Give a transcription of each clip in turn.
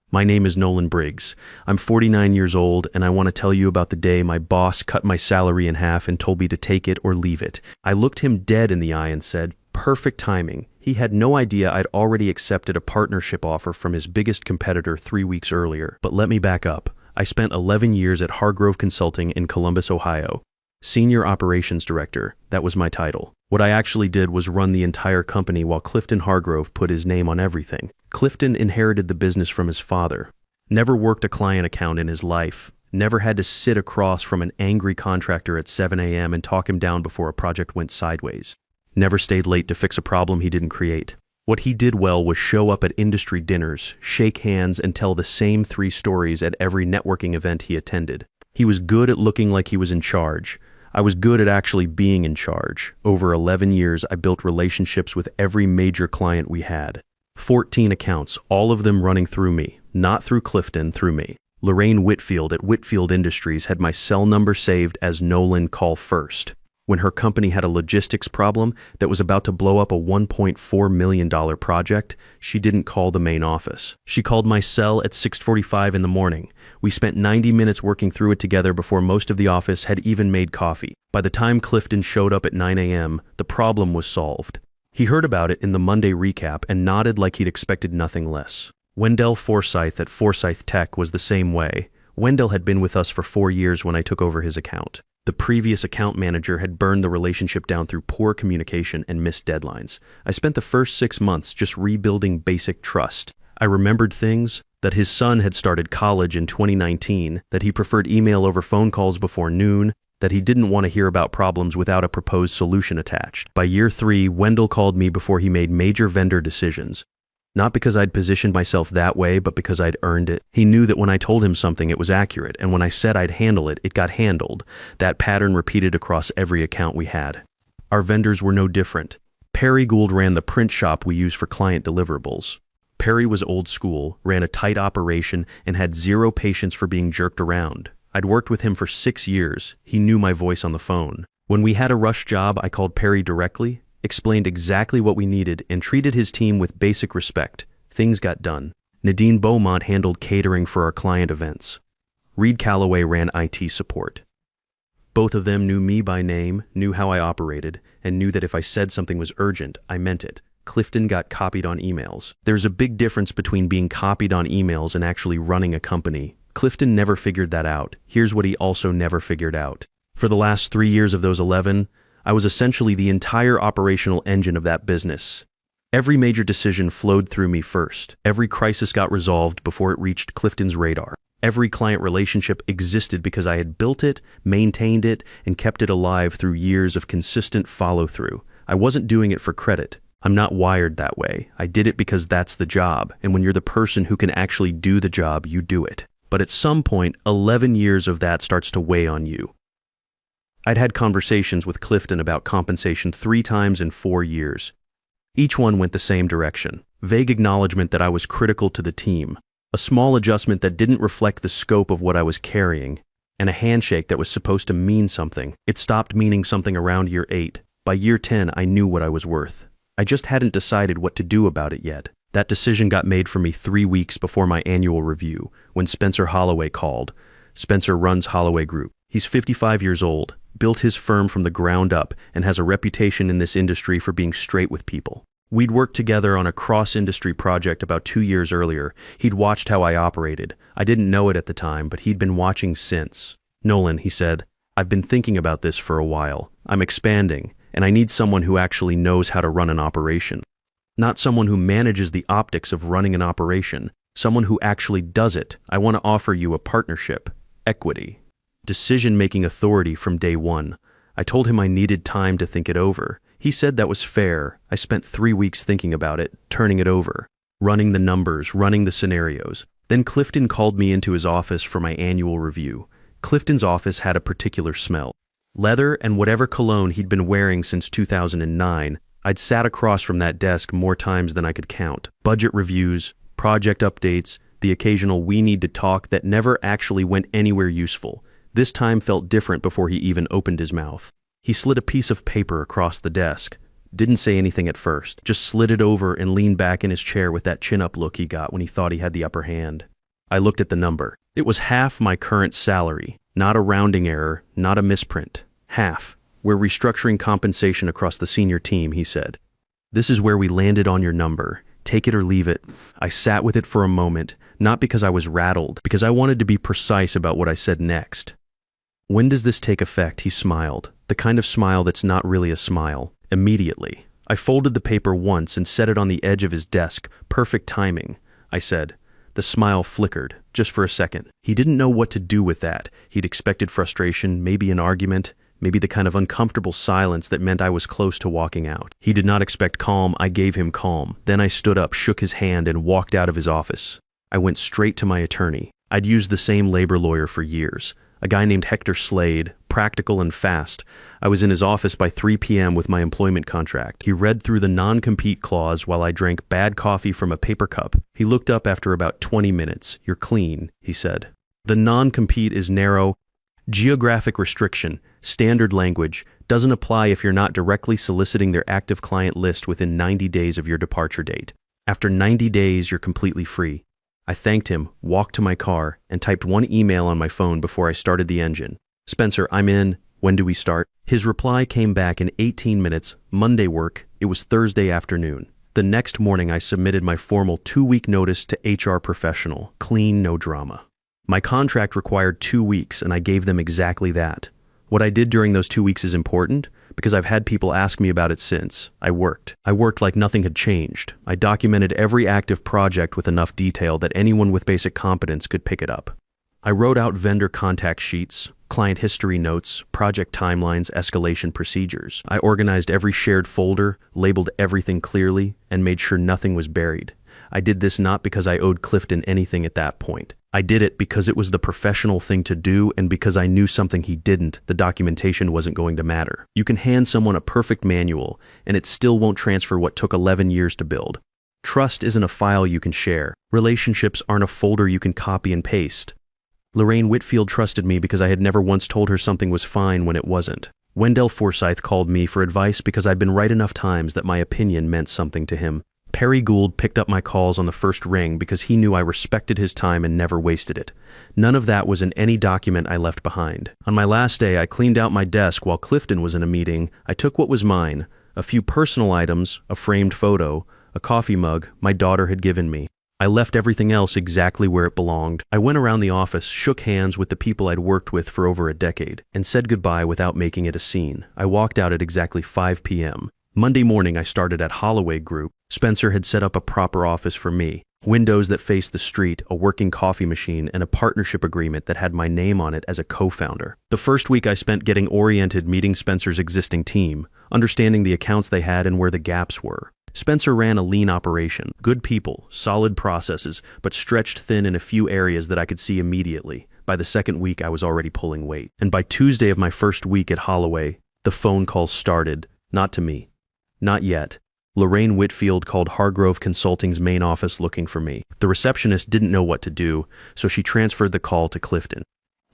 My name is Nolan Briggs. I'm 49 years old, and I want to tell you about the day my boss cut my salary in half and told me to take it or leave it. I looked him dead in the eye and said, "Perfect timing." He had no idea I'd already accepted a partnership offer from his biggest competitor 3 weeks earlier. But let me back up. I spent 11 years at Hargrove Consulting in Columbus, Ohio. Senior Operations Director, that was my title. What I actually did was run the entire company while Clifton Hargrove put his name on everything. Clifton inherited the business from his father. Never worked a client account in his life. Never had to sit across from an angry contractor at 7 a.m. and talk him down before a project went sideways. Never stayed late to fix a problem he didn't create. What he did well was show up at industry dinners, shake hands, and tell the same 3 stories at every networking event he attended. He was good at looking like he was in charge. I was good at actually being in charge. Over 11 years, I built relationships with every major client we had. 14 accounts, all of them running through me, not through Clifton, through me. Lorraine Whitfield at Whitfield Industries had my cell number saved as Nolan Call First. When her company had a logistics problem that was about to blow up a $1.4 million project, she didn't call the main office. She called my cell at 6:45 in the morning. We spent 90 minutes working through it together before most of the office had even made coffee. By the time Clifton showed up at 9 a.m., the problem was solved. He heard about it in the Monday recap and nodded like he'd expected nothing less. Wendell Forsyth at Forsyth Tech was the same way. Wendell had been with us for 4 years when I took over his account. The previous account manager had burned the relationship down through poor communication and missed deadlines. I spent the first 6 months just rebuilding basic trust. I remembered things, that his son had started college in 2019, that he preferred email over phone calls before noon, that he didn't want to hear about problems without a proposed solution attached. By year 3, Wendell called me before he made major vendor decisions. Not because I'd positioned myself that way, but because I'd earned it. He knew that when I told him something, it was accurate, and when I said I'd handle it, it got handled. That pattern repeated across every account we had. Our vendors were no different. Perry Gould ran the print shop we use for client deliverables. Perry was old school, ran a tight operation, and had zero patience for being jerked around. I'd worked with him for 6 years. He knew my voice on the phone. When we had a rush job, I called Perry directly, explained exactly what we needed, and treated his team with basic respect. Things got done. Nadine Beaumont handled catering for our client events. Reed Calloway ran IT support. Both of them knew me by name, knew how I operated, and knew that if I said something was urgent, I meant it. Clifton got copied on emails. There's a big difference between being copied on emails and actually running a company. Clifton never figured that out. Here's what he also never figured out. For the last 3 years of those 11, I was essentially the entire operational engine of that business. Every major decision flowed through me first. Every crisis got resolved before it reached Clifton's radar. Every client relationship existed because I had built it, maintained it, and kept it alive through years of consistent follow-through. I wasn't doing it for credit. I'm not wired that way. I did it because that's the job, and when you're the person who can actually do the job, you do it. But at some point, 11 years of that starts to weigh on you. I'd had conversations with Clifton about compensation 3 times in 4 years. Each one went the same direction. Vague acknowledgement that I was critical to the team, a small adjustment that didn't reflect the scope of what I was carrying, and a handshake that was supposed to mean something. It stopped meaning something around year 8. By year 10, I knew what I was worth. I just hadn't decided what to do about it yet. That decision got made for me 3 weeks before my annual review, when Spencer Holloway called. Spencer runs Holloway Group. He's 55 years old, built his firm from the ground up, and has a reputation in this industry for being straight with people. We'd worked together on a cross-industry project about 2 years earlier. He'd watched how I operated. I didn't know it at the time, but he'd been watching since. "Nolan," he said, "I've been thinking about this for a while. I'm expanding, and I need someone who actually knows how to run an operation. Not someone who manages the optics of running an operation, someone who actually does it. I want to offer you a partnership, equity, decision-making authority from day one." I told him I needed time to think it over. He said that was fair. I spent 3 weeks thinking about it, turning it over, running the numbers, running the scenarios. Then Clifton called me into his office for my annual review. Clifton's office had a particular smell. Leather and whatever cologne he'd been wearing since 2009. I'd sat across from that desk more times than I could count. Budget reviews, project updates, the occasional "we need to talk" that never actually went anywhere useful. This time felt different before he even opened his mouth. He slid a piece of paper across the desk. Didn't say anything at first, just slid it over and leaned back in his chair with that chin-up look he got when he thought he had the upper hand. I looked at the number. It was half my current salary. Not a rounding error, not a misprint. Half. We're restructuring compensation across the senior team, he said. This is where we landed on your number. Take it or leave it. I sat with it for a moment, not because I was rattled, because I wanted to be precise about what I said next. When does this take effect? He smiled. The kind of smile that's not really a smile. Immediately. I folded the paper once and set it on the edge of his desk. Perfect timing, I said. The smile flickered, just for a second. He didn't know what to do with that. He'd expected frustration, maybe an argument, maybe the kind of uncomfortable silence that meant I was close to walking out. He did not expect calm. I gave him calm. Then I stood up, shook his hand, and walked out of his office. I went straight to my attorney. I'd used the same labor lawyer for years. A guy named Hector Slade, practical and fast. I was in his office by 3 p.m. with my employment contract. He read through the non-compete clause while I drank bad coffee from a paper cup. He looked up after about 20 minutes. You're clean, he said. The non-compete is narrow. Geographic restriction, standard language, doesn't apply if you're not directly soliciting their active client list within 90 days of your departure date. After 90 days, you're completely free. I thanked him, walked to my car, and typed one email on my phone before I started the engine. Spencer, I'm in. When do we start? His reply came back in 18 minutes. Monday work. It was Thursday afternoon. The next morning, I submitted my formal 2-week notice to HR professional. Clean, no drama. My contract required 2 weeks, and I gave them exactly that. What I did during those 2 weeks is important, because I've had people ask me about it since. I worked like nothing had changed. I documented every active project with enough detail that anyone with basic competence could pick it up. I wrote out vendor contact sheets, client history notes, project timelines, escalation procedures. I organized every shared folder, labeled everything clearly, and made sure nothing was buried. I did this not because I owed Clifton anything at that point. I did it because it was the professional thing to do, and because I knew something he didn't. The documentation wasn't going to matter. You can hand someone a perfect manual, and it still won't transfer what took 11 years to build. Trust isn't a file you can share. Relationships aren't a folder you can copy and paste. Lorraine Whitfield trusted me because I had never once told her something was fine when it wasn't. Wendell Forsyth called me for advice because I'd been right enough times that my opinion meant something to him. Perry Gould picked up my calls on the first ring because he knew I respected his time and never wasted it. None of that was in any document I left behind. On my last day, I cleaned out my desk while Clifton was in a meeting. I took what was mine, a few personal items, a framed photo, a coffee mug my daughter had given me. I left everything else exactly where it belonged. I went around the office, shook hands with the people I'd worked with for over a decade, and said goodbye without making it a scene. I walked out at exactly 5 p.m. Monday morning, I started at Holloway Group. Spencer had set up a proper office for me. Windows that faced the street, a working coffee machine, and a partnership agreement that had my name on it as a co-founder. The first week I spent getting oriented, meeting Spencer's existing team, understanding the accounts they had and where the gaps were. Spencer ran a lean operation. Good people, solid processes, but stretched thin in a few areas that I could see immediately. By the second week, I was already pulling weight. And by Tuesday of my first week at Holloway, the phone calls started. Not to me. Not yet. Lorraine Whitfield called Hargrove Consulting's main office looking for me. The receptionist didn't know what to do, so she transferred the call to Clifton.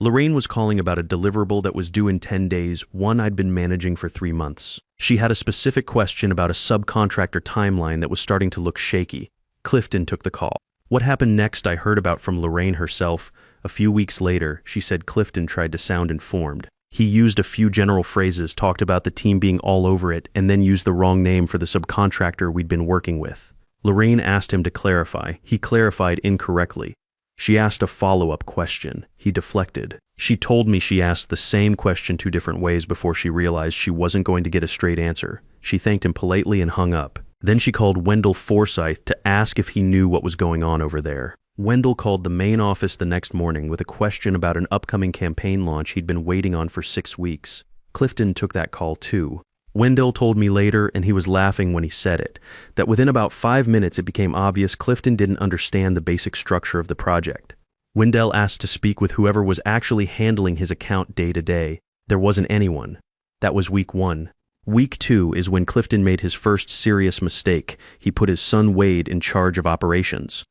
Lorraine was calling about a deliverable that was due in 10 days, one I'd been managing for 3 months. She had a specific question about a subcontractor timeline that was starting to look shaky. Clifton took the call. What happened next I heard about from Lorraine herself. A few weeks later, she said Clifton tried to sound informed. He used a few general phrases, talked about the team being all over it, and then used the wrong name for the subcontractor we'd been working with. Lorraine asked him to clarify. He clarified incorrectly. She asked a follow-up question. He deflected. She told me she asked the same question 2 different ways before she realized she wasn't going to get a straight answer. She thanked him politely and hung up. Then she called Wendell Forsyth to ask if he knew what was going on over there. Wendell called the main office the next morning with a question about an upcoming campaign launch he'd been waiting on for 6 weeks. Clifton took that call too. Wendell told me later, and he was laughing when he said it, that within about 5 minutes it became obvious Clifton didn't understand the basic structure of the project. Wendell asked to speak with whoever was actually handling his account day to day. There wasn't anyone. That was week 1. Week 2 is when Clifton made his first serious mistake. He put his son Wade in charge of operations.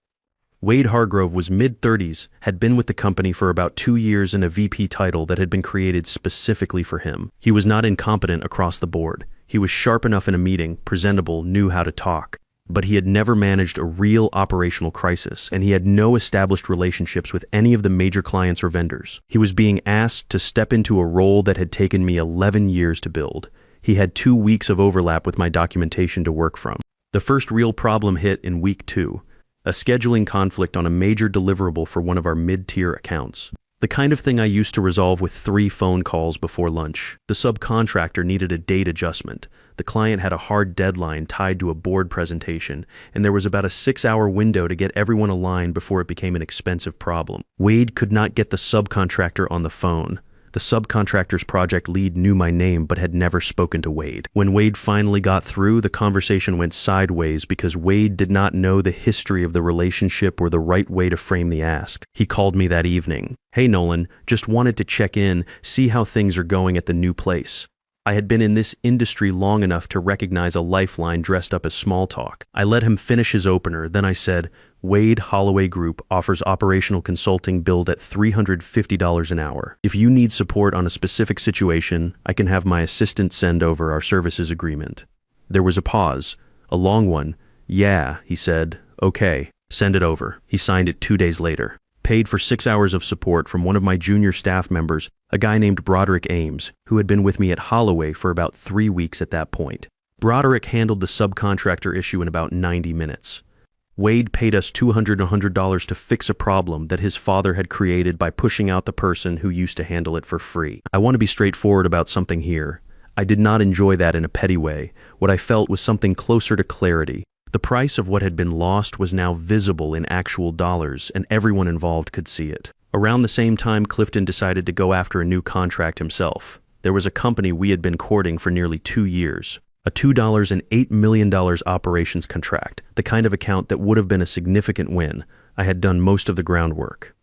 Wade Hargrove was mid-30s, had been with the company for about 2 years in a VP title that had been created specifically for him. He was not incompetent across the board. He was sharp enough in a meeting, presentable, knew how to talk. But he had never managed a real operational crisis, and he had no established relationships with any of the major clients or vendors. He was being asked to step into a role that had taken me 11 years to build. He had 2 weeks of overlap with my documentation to work from. The first real problem hit in week 2, a scheduling conflict on a major deliverable for one of our mid-tier accounts. The kind of thing I used to resolve with 3 phone calls before lunch. The subcontractor needed a date adjustment. The client had a hard deadline tied to a board presentation, and there was about a 6-hour window to get everyone aligned before it became an expensive problem. Wade could not get the subcontractor on the phone. The subcontractor's project lead knew my name but had never spoken to Wade. When Wade finally got through, the conversation went sideways because Wade did not know the history of the relationship or the right way to frame the ask. He called me that evening. "Hey Nolan, just wanted to check in, see how things are going at the new place." I had been in this industry long enough to recognize a lifeline dressed up as small talk. I let him finish his opener, then I said, "Wade Holloway Group offers operational consulting billed at $350 an hour. If you need support on a specific situation, I can have my assistant send over our services agreement." There was a pause, a long one. "Yeah," he said. "Okay, send it over." He signed it 2 days later. Paid for 6 hours of support from one of my junior staff members, a guy named Broderick Ames, who had been with me at Holloway for about 3 weeks at that point. Broderick handled the subcontractor issue in about 90 minutes. Wade paid us $200 to fix a problem that his father had created by pushing out the person who used to handle it for free. I want to be straightforward about something here. I did not enjoy that in a petty way. What I felt was something closer to clarity. The price of what had been lost was now visible in actual dollars, and everyone involved could see it. Around the same time, Clifton decided to go after a new contract himself. There was a company we had been courting for nearly 2 years. A $2.8 million operations contract, the kind of account that would have been a significant win. I had done most of the groundwork.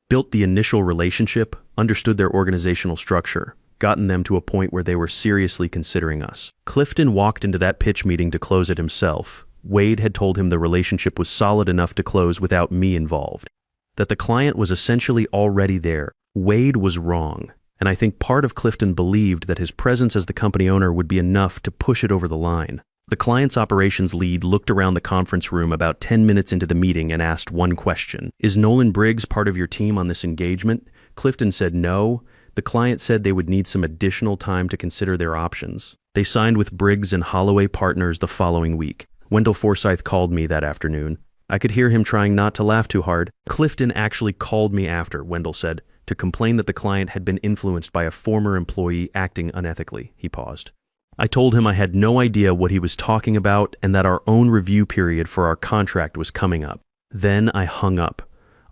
Built the initial relationship, understood their organizational structure, gotten them to a point where they were seriously considering us. Clifton walked into that pitch meeting to close it himself. Wade had told him the relationship was solid enough to close without me involved. That the client was essentially already there. Wade was wrong, and I think part of Clifton believed that his presence as the company owner would be enough to push it over the line. The client's operations lead looked around the conference room about 10 minutes into the meeting and asked one question. "Is Nolan Briggs part of your team on this engagement?" Clifton said no. The client said they would need some additional time to consider their options. They signed with Briggs and Holloway Partners the following week. Wendell Forsyth called me that afternoon. I could hear him trying not to laugh too hard. "Clifton actually called me after," Wendell said, "to complain that the client had been influenced by a former employee acting unethically." He paused. I told him I had no idea what he was talking about and that our own review period for our contract was coming up. Then I hung up.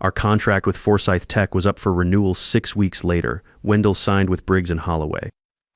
Our contract with Forsyth Tech was up for renewal 6 weeks later. Wendell signed with Briggs and Holloway.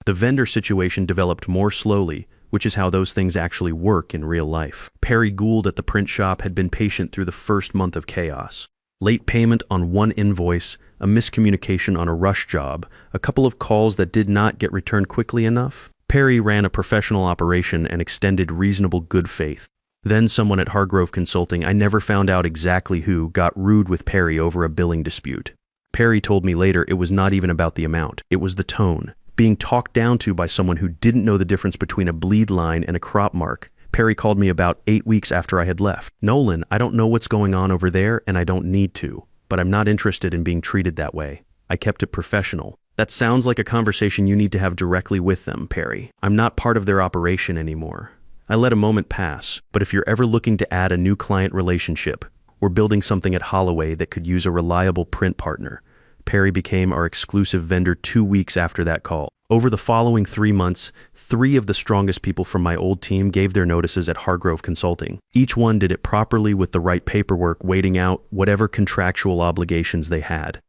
The vendor situation developed more slowly, which is how those things actually work in real life. Perry Gould at the print shop had been patient through the first month of chaos. Late payment on one invoice, a miscommunication on a rush job, a couple of calls that did not get returned quickly enough. Perry ran a professional operation and extended reasonable good faith. Then someone at Hargrove Consulting, I never found out exactly who, got rude with Perry over a billing dispute. Perry told me later it was not even about the amount, it was the tone. Being talked down to by someone who didn't know the difference between a bleed line and a crop mark. Perry called me about 8 weeks after I had left. "Nolan, I don't know what's going on over there, and I don't need to, but I'm not interested in being treated that way." I kept it professional. "That sounds like a conversation you need to have directly with them, Perry. I'm not part of their operation anymore." I let a moment pass, but if you're ever looking to add a new client relationship, we're building something at Holloway that could use a reliable print partner. Perry became our exclusive vendor 2 weeks after that call. Over the following 3 months, 3 of the strongest people from my old team gave their notices at Hargrove Consulting. Each one did it properly with the right paperwork, waiting out whatever contractual obligations they had.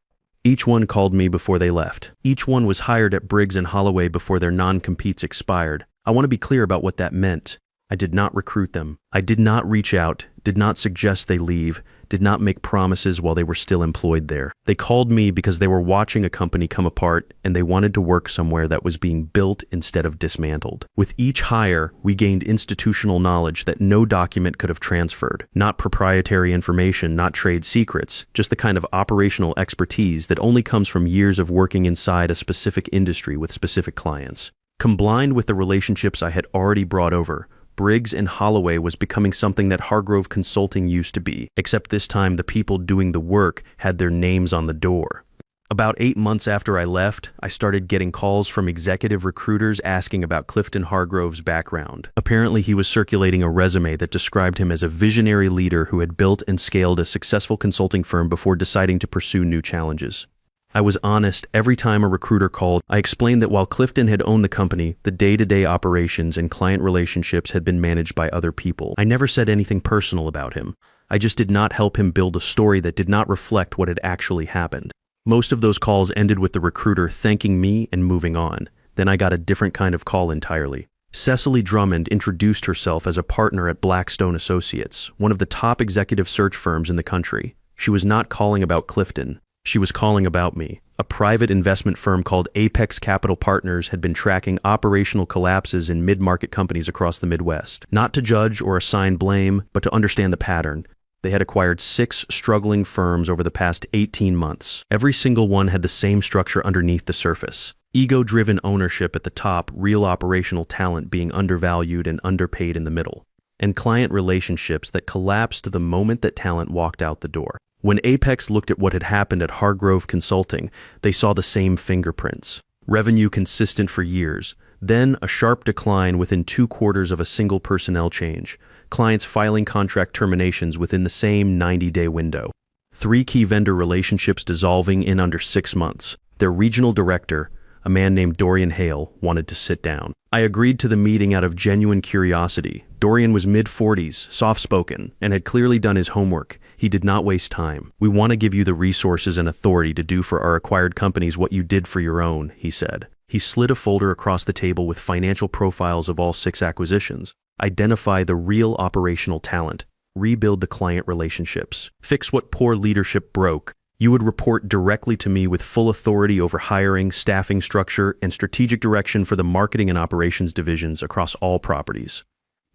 Each one called me before they left. Each one was hired at Briggs and Holloway before their non-competes expired. I want to be clear about what that meant. I did not recruit them. I did not reach out, did not suggest they leave, did not make promises while they were still employed there. They called me because they were watching a company come apart and they wanted to work somewhere that was being built instead of dismantled. With each hire, we gained institutional knowledge that no document could have transferred. Not proprietary information, not trade secrets, just the kind of operational expertise that only comes from years of working inside a specific industry with specific clients. Combined with the relationships I had already brought over, Briggs and Holloway was becoming something that Hargrove Consulting used to be, except this time the people doing the work had their names on the door. About 8 months after I left, I started getting calls from executive recruiters asking about Clifton Hargrove's background. Apparently, he was circulating a resume that described him as a visionary leader who had built and scaled a successful consulting firm before deciding to pursue new challenges. I was honest. Every time a recruiter called, I explained that while Clifton had owned the company, the day-to-day operations and client relationships had been managed by other people. I never said anything personal about him. I just did not help him build a story that did not reflect what had actually happened. Most of those calls ended with the recruiter thanking me and moving on. Then I got a different kind of call entirely. Cecily Drummond introduced herself as a partner at Blackstone Associates, one of the top executive search firms in the country. She was not calling about Clifton. She was calling about me. A private investment firm called Apex Capital Partners had been tracking operational collapses in mid-market companies across the Midwest. Not to judge or assign blame, but to understand the pattern. They had acquired 6 struggling firms over the past 18 months. Every single one had the same structure underneath the surface. Ego-driven ownership at the top, real operational talent being undervalued and underpaid in the middle. And client relationships that collapsed the moment that talent walked out the door. When Apex looked at what had happened at Hargrove Consulting, they saw the same fingerprints. Revenue consistent for years, then a sharp decline within 2 quarters of a single personnel change. Clients filing contract terminations within the same 90-day window. 3 key vendor relationships dissolving in under 6 months. Their regional director, a man named Dorian Hale, wanted to sit down. I agreed to the meeting out of genuine curiosity. Dorian was mid-40s, soft-spoken, and had clearly done his homework. He did not waste time. "We want to give you the resources and authority to do for our acquired companies what you did for your own," he said. He slid a folder across the table with financial profiles of all 6 acquisitions. Identify the real operational talent. Rebuild the client relationships. Fix what poor leadership broke. You would report directly to me with full authority over hiring, staffing structure, and strategic direction for the marketing and operations divisions across all properties.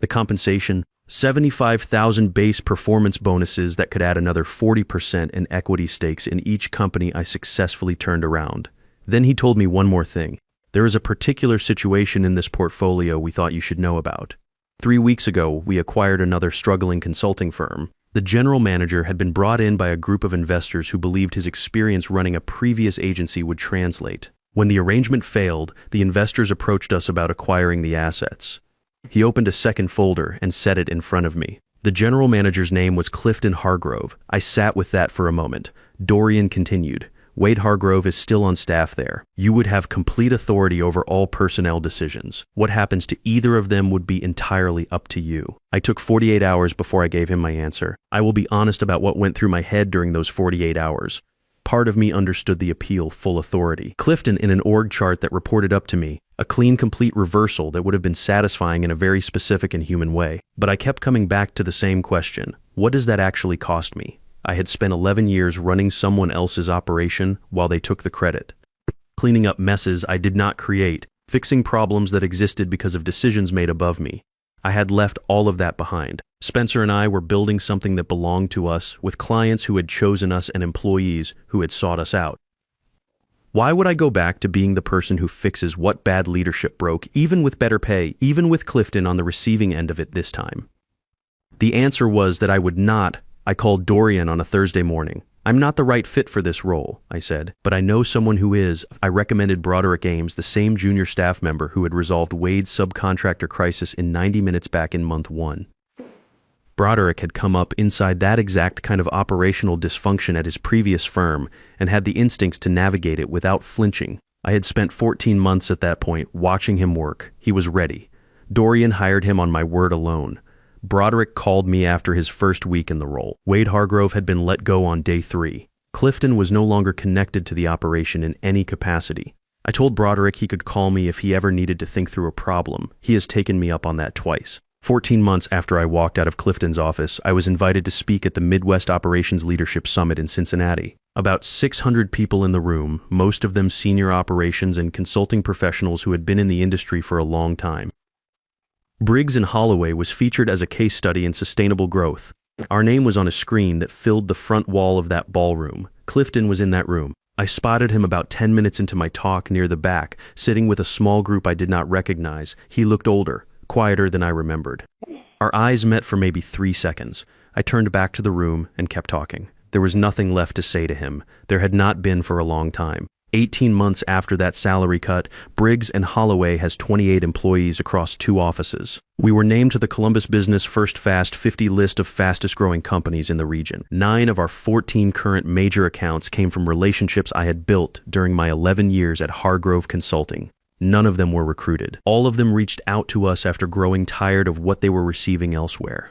The compensation, $75,000 base performance bonuses that could add another 40% in equity stakes in each company I successfully turned around. Then he told me one more thing. There is a particular situation in this portfolio we thought you should know about. 3 weeks ago, we acquired another struggling consulting firm. The general manager had been brought in by a group of investors who believed his experience running a previous agency would translate. When the arrangement failed, the investors approached us about acquiring the assets. He opened a second folder and set it in front of me. The general manager's name was Clifton Hargrove. I sat with that for a moment. Dorian continued. Wade Hargrove is still on staff there. You would have complete authority over all personnel decisions. What happens to either of them would be entirely up to you. I took 48 hours before I gave him my answer. I will be honest about what went through my head during those 48 hours. Part of me understood the appeal, full authority. Clifton in an org chart that reported up to me. A clean, complete reversal that would have been satisfying in a very specific and human way. But I kept coming back to the same question. What does that actually cost me? I had spent 11 years running someone else's operation while they took the credit. Cleaning up messes I did not create, fixing problems that existed because of decisions made above me. I had left all of that behind. Spencer and I were building something that belonged to us, with clients who had chosen us and employees who had sought us out. Why would I go back to being the person who fixes what bad leadership broke, even with better pay, even with Clifton on the receiving end of it this time? The answer was that I would not. I called Dorian on a Thursday morning. "I'm not the right fit for this role," I said, "but I know someone who is." I recommended Broderick Ames, the same junior staff member who had resolved Wade's subcontractor crisis in 90 minutes back in month 1. Broderick had come up inside that exact kind of operational dysfunction at his previous firm and had the instincts to navigate it without flinching. I had spent 14 months at that point watching him work. He was ready. Dorian hired him on my word alone. Broderick called me after his first week in the role. Wade Hargrove had been let go on day 3. Clifton was no longer connected to the operation in any capacity. I told Broderick he could call me if he ever needed to think through a problem. He has taken me up on that twice. 14 months after I walked out of Clifton's office, I was invited to speak at the Midwest Operations Leadership Summit in Cincinnati. About 600 people in the room, most of them senior operations and consulting professionals who had been in the industry for a long time. Briggs and Holloway was featured as a case study in sustainable growth. Our name was on a screen that filled the front wall of that ballroom. Clifton was in that room. I spotted him about 10 minutes into my talk near the back, sitting with a small group I did not recognize. He looked older, quieter than I remembered. Our eyes met for maybe 3 seconds. I turned back to the room and kept talking. There was nothing left to say to him. There had not been for a long time. 18 months after that salary cut, Briggs & Holloway has 28 employees across 2 offices. We were named to the Columbus Business First Fast 50 list of fastest growing companies in the region. 9 of our 14 current major accounts came from relationships I had built during my 11 years at Hargrove Consulting. None of them were recruited. All of them reached out to us after growing tired of what they were receiving elsewhere.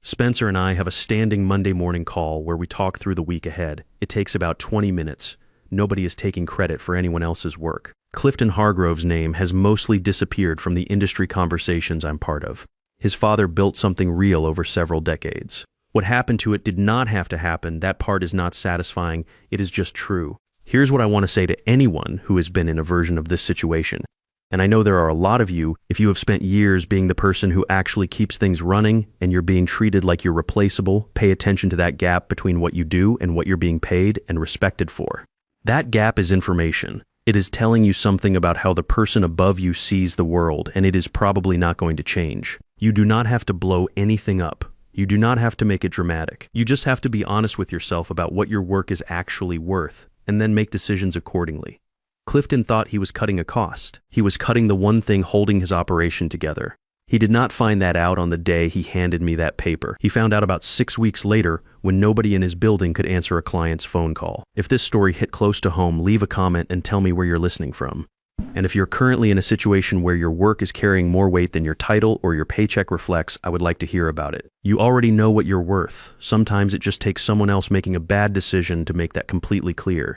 Spencer and I have a standing Monday morning call where we talk through the week ahead. It takes about 20 minutes. Nobody is taking credit for anyone else's work. Clifton Hargrove's name has mostly disappeared from the industry conversations I'm part of. His father built something real over several decades. What happened to it did not have to happen. That part is not satisfying. It is just true. Here's what I want to say to anyone who has been in a version of this situation. And I know there are a lot of you, if you have spent years being the person who actually keeps things running and you're being treated like you're replaceable, pay attention to that gap between what you do and what you're being paid and respected for. That gap is information. It is telling you something about how the person above you sees the world, and it is probably not going to change. You do not have to blow anything up. You do not have to make it dramatic. You just have to be honest with yourself about what your work is actually worth, and then make decisions accordingly. Clifton thought he was cutting a cost. He was cutting the one thing holding his operation together. He did not find that out on the day he handed me that paper. He found out about 6 weeks later when nobody in his building could answer a client's phone call. If this story hit close to home, leave a comment and tell me where you're listening from. And if you're currently in a situation where your work is carrying more weight than your title or your paycheck reflects, I would like to hear about it. You already know what you're worth. Sometimes it just takes someone else making a bad decision to make that completely clear.